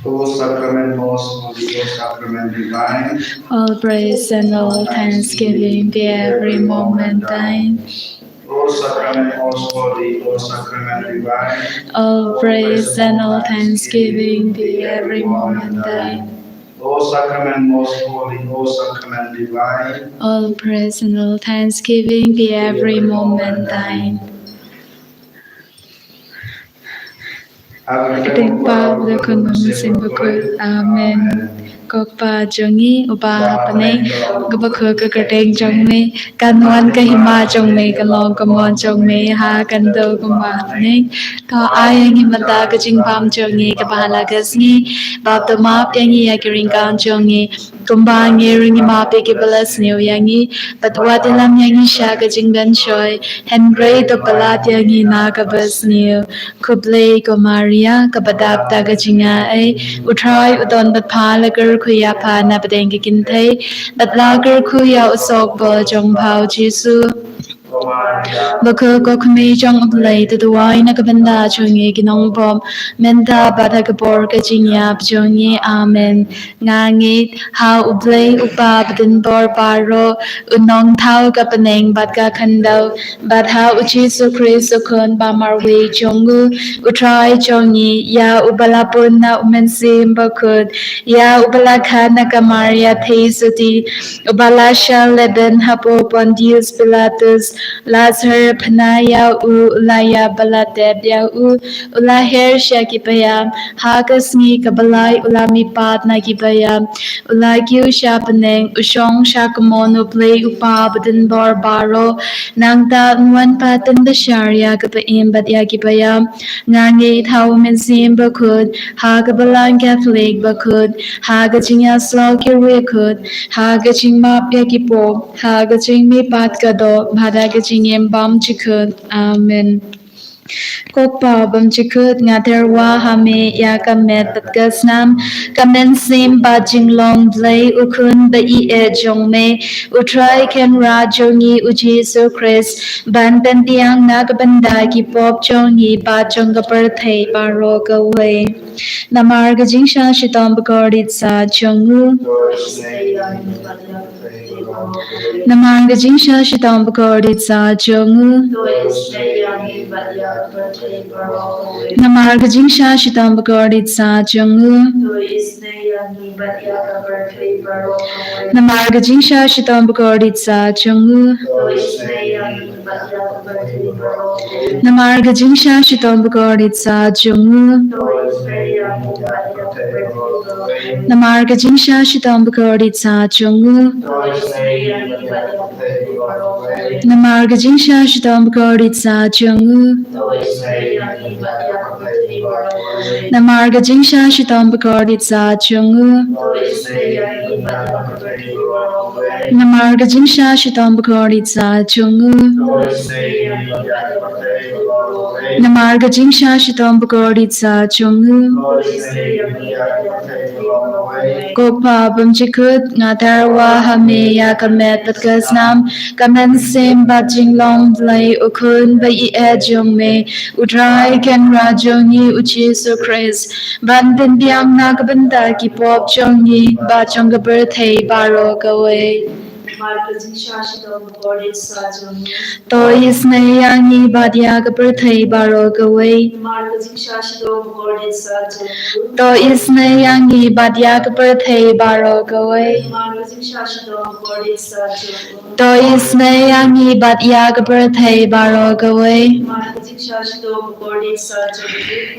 O sacrament most holy, O sacrament divine, All praise and all thanksgiving be every moment thine. O sacrament most holy, O sacrament divine, All praise and all thanksgiving be every moment thine. O sacrament most holy, O sacrament divine, All praise and all thanksgiving be every moment thine. Kadang pa the kunum simbukul. Amen. Kokpa jongi uba hapane gubakhu ka kadang jongme kanwan ka hima jongme kalong kamon jongme ha kando kumba hapane ka ayang himata ka jingpam jongi ka bahala gasngi bab to map yangi yakiring kan jongi kumba ngering ma pe ki balas new yangi patwa tilam yangi sha ka jingban shoy henry to palat yangi na ka bas new kuble ko maria ka badap ta ka jinga ai utrai udon bat pha la gar khuya pha na padeng ki kin thai bat la gar khuya usok bo jong phao jisu Baka ko kumi jong uplay to the wine ka banda chungi ginong bom menta bata ka por ka jinya pjongi amen ngangit ha uplay upa badin bor paro unong thau ka paneng bat ka khandau bat ha uchi su kris kun ba marwe jongu utrai jongi ya ubala pun na umensim bakut ya ubala khana ka maria theisuti ubala shal leben hapo pontius pilatus Lazar Panaya Ulaya Balateb Yahu Ulaher Shakipayam Hagasni Kabalai Ulami Pad Nagipayam Ulagyu Shapaneng Ushong Shakamono Play Upa Badin Bar Baro Nangta Nwan Patan the Sharia Kapaim Badyakipayam Nangi Taumin Sim Bakud Hagabalan Catholic Bakud Hagajinga Sloki Rekud Hagajing Map Yakipo Hagajing Mi Patkado Hadagajing Bam chikut amen Kokpa bam chikut ngaterwa hame ya kamet patgasnam kamen sim ba jinglong blay ukun ba I e jongme utrai ken ra jongi uji so Chris ban ben tiang nagabanda ki pop jongi ba jonga per thai paro kawai namar gajing sha shitam bakorit sa jongu Namang gajing sha shitam bakorit sa jongu Namar gajing sha shitam bakorit sa jongu Namar gajing sha shitam bakorit sa jongu Namar gajing sha shitam bakorit sa jongu Namar gajing sha shitam bakorit sa jongu Namar gajing sha shitam bakorit sa jongu Namar gajing sha shitam bakorit sa jongu Namar gajing sha shitam bakorit sa jongu Namar gajing sha shitam bakorit sa jongu Kokpa bam chikut ngatarwa hame ya kamet patgasnam kamen sim bajing long blay ukun ba I e jongme utrai ken ra jongi uchi so Chris ban bin biang nagabanda ki pop jongi ba jonga birthday baro kawe To isne yangi badia ka birthday baro kawe To isne yangi badia ka birthday baro kawe To isne yangi badia ka birthday baro kawe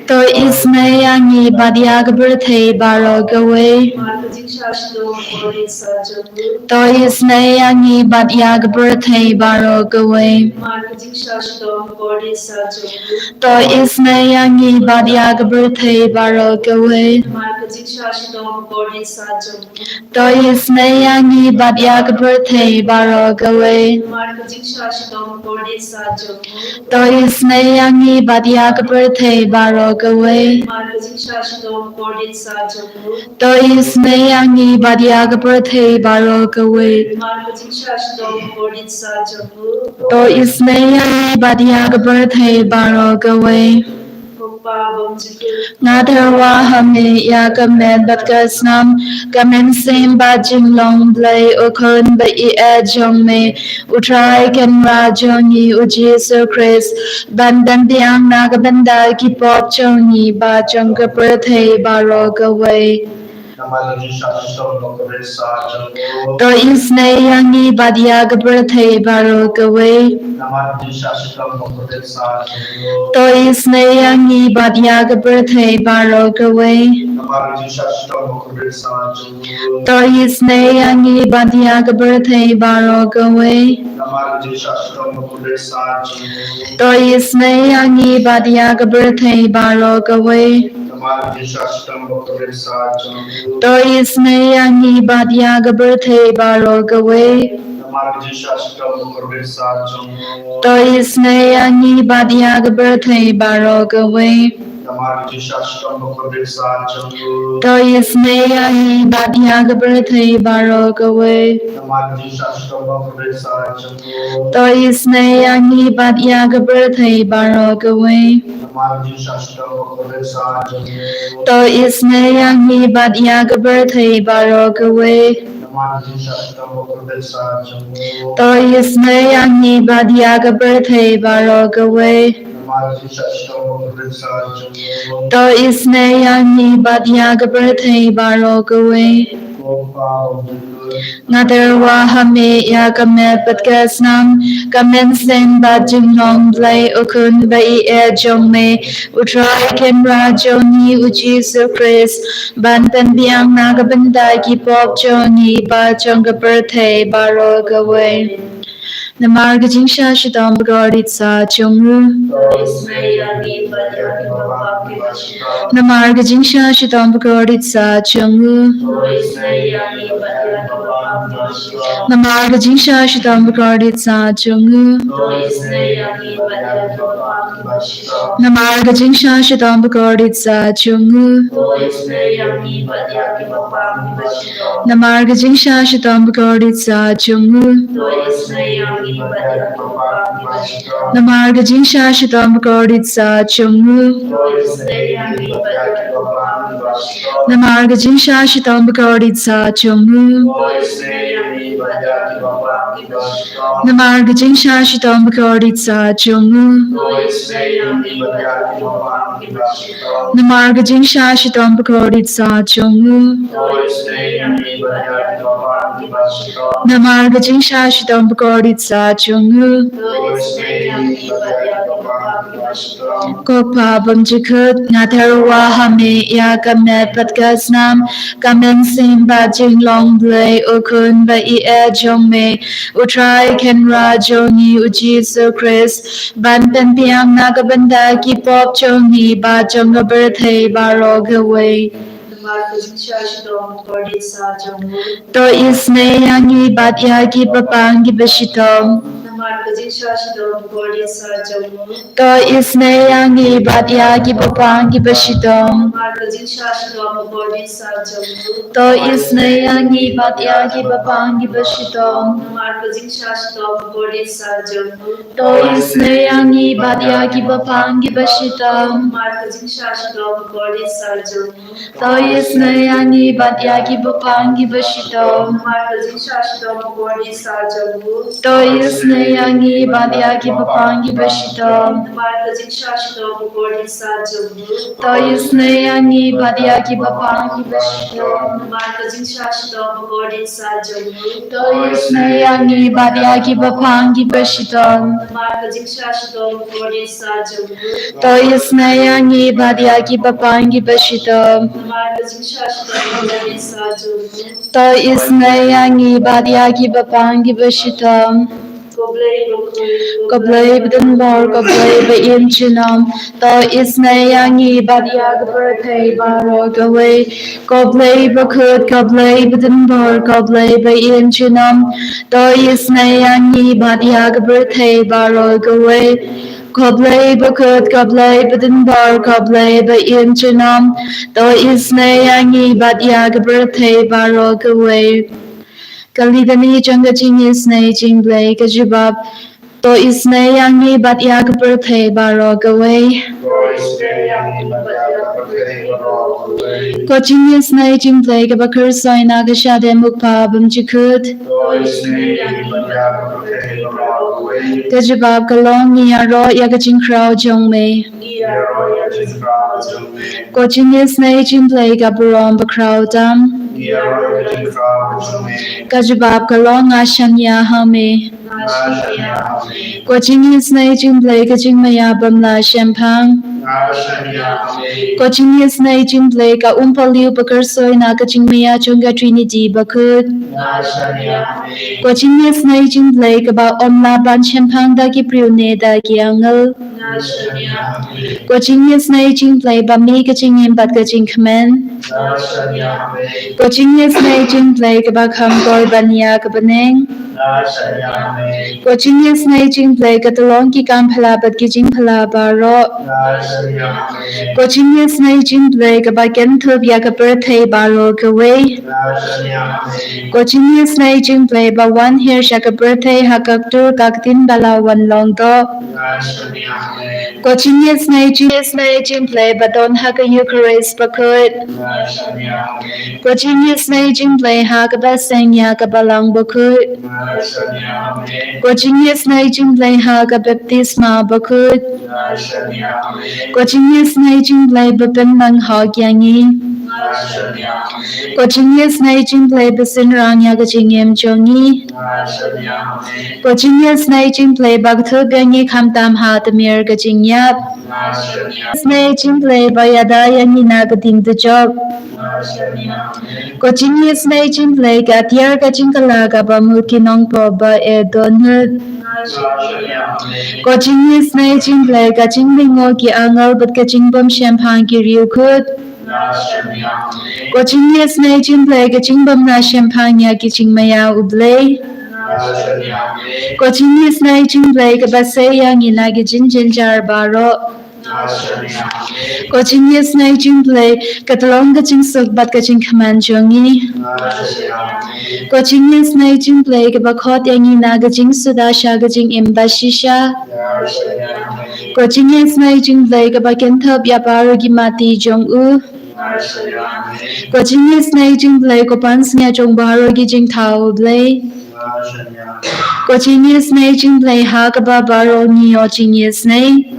To isne yangi badia ka birthday baro kawe To isne yangi badia ka birthday baro kawe To isne yangi badia ka birthday baro kawe To isne yangi badia ka birthday baro kawe To isne yangi badia ka birthday baro kawe To isne yangi badia ka birthday baro kawe To isne yangi badia ka birthday baro kawe Nadarwa hame ya kamen bat kasnam kamen sim ba Jingisynei-blei ukun ba I jong me utrai ken ra jongi Jesu Christ bandan biang naga banda ki pop jongi ba jong ka prathei ba ro ka wei. To isnei yangi badia ka prathei ba ro ka wei. To isnei yangi badia ka prathei ba ro ka wei. To isnei yangi badia ka prathei ba ro ka wei. To isnei yangi badia ka prathei ba ro ka wei. To isnei yangi badia ka prathei ba ro ka wei. To isnei yangi badia ka prathei ba ro ka wei. To isnei yangi badia ka prathei ba ro ka wei. To isnei yangi badia ka prathei ba ro ka wei. To isnei yangi badia ka prathei ba ro ka wei. To isnei yangi badia ka prathei ba ro ka wei. To isnei yangi badia ka prathei ba ro ka wei. Nadarwa hame ya kamet bat kasnam kamen sen ba Jingisynei-blei ukun ba I jong me utrai ken ra jongi Jesu Christ bantan biang naga banda ki pop jongi ba jong ka prathei ba ro ka wei. Namarga jingsha shidam bagarit sa chungru. Namarga jingsha shidam bagarit sa chungru. Namarga jingsha shidam bagarit sa chungru. Namarga jingsha shidam bagarit sa chungru. Namarga jingsha shidam bagarit sa chungru. Namarga jingsha shidam bagarit sa chungru. Namarga jingsha shidam bagarit sa chungru. Namarga jingsha shidam bagarit sa chungru. Namarga jingsha shidam bagarit sa chungru. Namarga jingsha shidam bagarit sa chungru. Kokpa bamjikut nadarwa hame ya kamet bat kasnam kamen sim ba Jingisynei-blei ukun ba I jong me utrai ken ra jongi Jesu Christ bantan biang naga banda ki pop jongi ba jong ka prathei ba ro ka wei. To isnei yangi badia ki papang ki bashitong. To isnei yangi badia ki papang ki bashitong. To isnei yangi badia ki papang ki bashitong. To isnei yangi badia ki papang ki bashitong. To isnei yangi badia ki papang ki bashitong. To isnei yangi badia ki papang ki bashitong. To isnei yangi badia ki papang ki bashitong. To isnei yangi badia ki papang ki bashitong. To isnei yangi badia ki papang ki bashitong. To isnei yangi badia ki papang ki bashitong. Koblei bden bor koblei ba in chinam. To isnei yangi badia ka prathei ba ro ka wei. Koblei bakut koblei bden bor koblei ba in chinam. To isnei yangi badia ka prathei ba ro ka wei. Koblei bakut koblei bden bor koblei ba in chinam. To isnei yangi badia ka prathei ba ro ka wei. Kalidani janga Jingisynei-blei ka jibab. To isnei yangi badia ka prathei ba ro ka wei. Ko Jingisynei-blei ka bakar soina ka shade mukpa bum chikut. Ka jibab ka long niya ro ya ka jingkrao jongmei. Ko Jingisynei-blei ka burom bakrao dam. Ka jibab ka long ashan ya hame. Ko Jingisynei-blei ka jingmaya bamla shempang. Ko Jingisynei-blei ka umpaliu bakar soina ka jingmaya chunga Trinity bakut. Ko Jingisynei-blei ka ba omla ban shempang da ki priune da ki angal. Ko Jingisynei-blei ba mi ka jingim bat ka jingkmen. Ko Jingisynei-blei ka ba kham gor banya ka baneng. Ko Jingisynei-blei ka talong ki kam phala bat ki jing phala ba ro. Ko Jingisynei-blei ka ba ken thub ya ka birthday ba ro ka wei. Ko Jingisynei-blei ba wan here sha ka birthday ha ka tur ka tin bala wan long do. Ko Jingisynei-blei ba don ha ka Eucharist bakut. Ko Jingisynei-blei ha ka ba seng ya ka balang bakut. Ko Jingisynei-blei ha ka baptisma bakut. Ko Jingisynei-blei ba pen mang ha gyangi. Ko Jingisynei-blei ba sinrang ya ka jingim jongi. Ko Jingisynei-blei ba thub yangi kham tam ha tamir ka jingyap. Jingisynei-blei ba yada yangi na ka ding tu job. Ko Jingisynei-blei ka tiar ka jingkala ka ba mu ki nong po ba e donut. Ko Jingisynei-blei ka jinglingo ki angal bat ka jingbom shempang ki riu kut. Ko Jingisynei-blei ka jingbom na shempang ya ki jingmaya ublei. Ko Jingisynei-blei ka ba se yangi na ki jinjar baro. Ko Jingisynei-blei ka talong ka jingsuk bat ka jingkaman jongi. Ko Jingisynei-blei ka ba khot yangi na ka jingsuda sha ka jingim ba shisha. Ko Jingisynei-blei ka ba kenthab ya baro ki mati jong u. Ko Jingisynei-blei ko pansnya jong baro ki jingtao blei. Ko Jingisynei-blei ha ka ba baro niyo Jingisynei.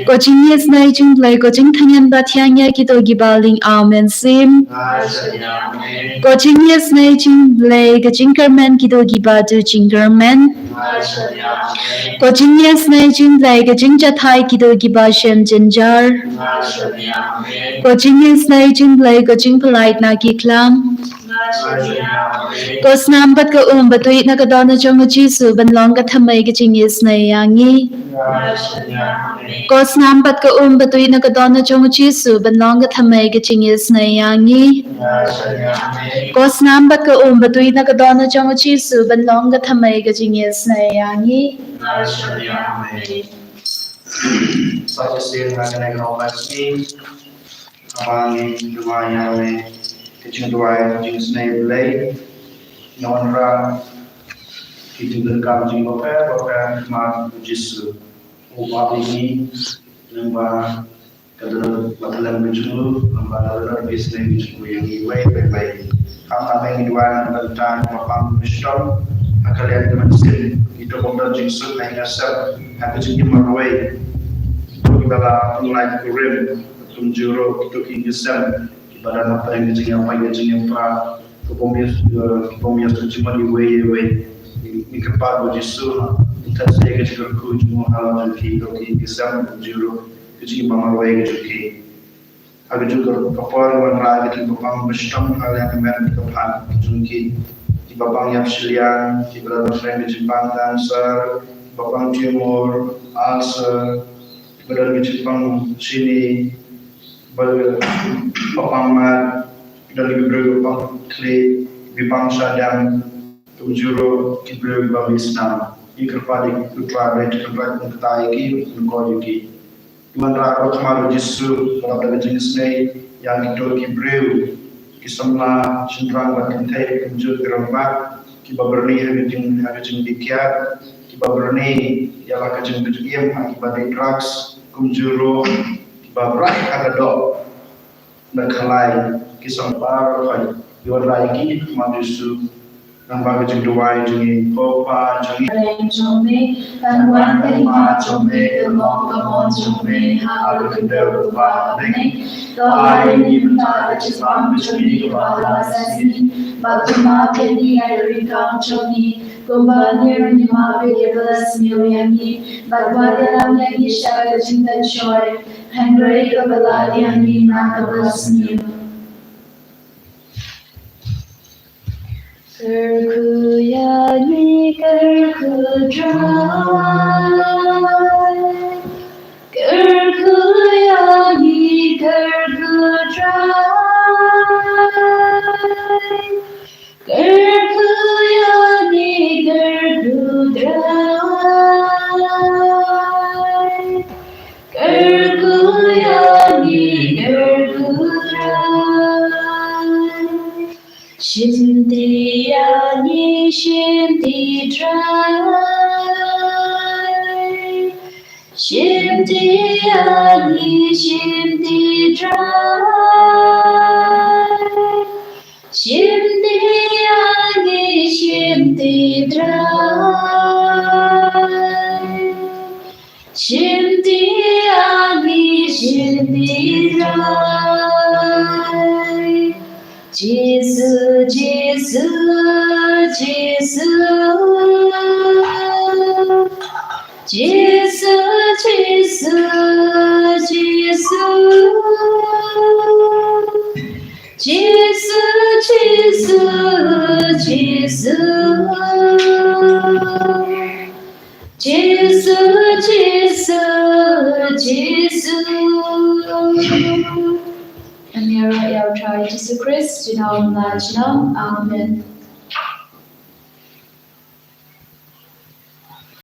Ko Jingisynei-blei ko jingtanyan ba tiangya ki to gibaling amen sim. Ko Jingisynei-blei ka jingkermen ki to gibadu jingkermen. Ko Jingisynei-blei ka jingjathai ki to giba shem jinjar. Ko Jingisynei-blei ko jingpalait na ki klam. Ko snambat ka batui na ka dona chong Jisu ban long ka thamai ka Jingisynei yangi. Ko snambat ka batui na ka dona chong Jisu ban long ka thamai ka Jingisynei yangi. Ko snambat ka batui na ka dona chong Jisu ban long ka thamai ka Jingisynei yangi. Such a sin like an egg among Dumayame, teaching Duay, Jingisynei-blei, Nonra, teaching the Kamjing Bope, Mark, Jisu, Ubabini, Numba, Kadalan Bijulu, Numba, Business Bijulu, yang way, Kami Duan, Bantan, Mapam, Mishon, Akalian Dimension, itu Bope Jinsu, Nangasel, Happy Marway, Bala, Like Rim. Tunjuro itu kingisan ibarat apa yang jingnya pra kepomias cuma di kepat bojisu kita saya kejar kuj mau hal jadi kingisan tunjuro kecil bangor way jadi ada juga kapal warna gitu bapang bestam hal yang kemen kepan jungki di bapang yang silian di berada di Jepang dancer bapang timur alser berada di Jepang sini Papamat dari beberapa kli bangsa dan tujuh kibru bangsa Islam. Ikerpadi putra dari tempat kita ini mengkoduki. Tuhan raro kemaru Yesus pada Jingisynei yang itu kibru kisamla cenderang batintai kunjut gerembat kibaberni hajing dikiat kibaberni ialah kajeng kejiem akibat drugs kumjuro babrai agado nakalai kisang par kai yorai ki madusu nang baga jing duai jingi kopa jingi Reng chome, kan wan kai ma chome, long kamon chome, hal kender ba ne, ai ni ta chi fam chome ba la sani, ba ma ke ni ai kam chome, kumba ni ma be ke blas mi yani, ba wa de la ni sha de jing da chore, hangre ka bala yani na ka blas mi. Kerkuyani kerkudrai, kerkuyani kerkudrai, kerkuyani kerkudrai, kerkuyani kerkudrai. Shimdiyani shimdidrai, Shimdiyani shimdidrai, Shimdiyani shimdidrai, Shimdiyani shimdidrai. Jesus, Jesus, Jesus, Jesus, Jesus, Jesus, Jesus, Jesus, Jesus, Jesus. And here I try Jesus Christ, Amen.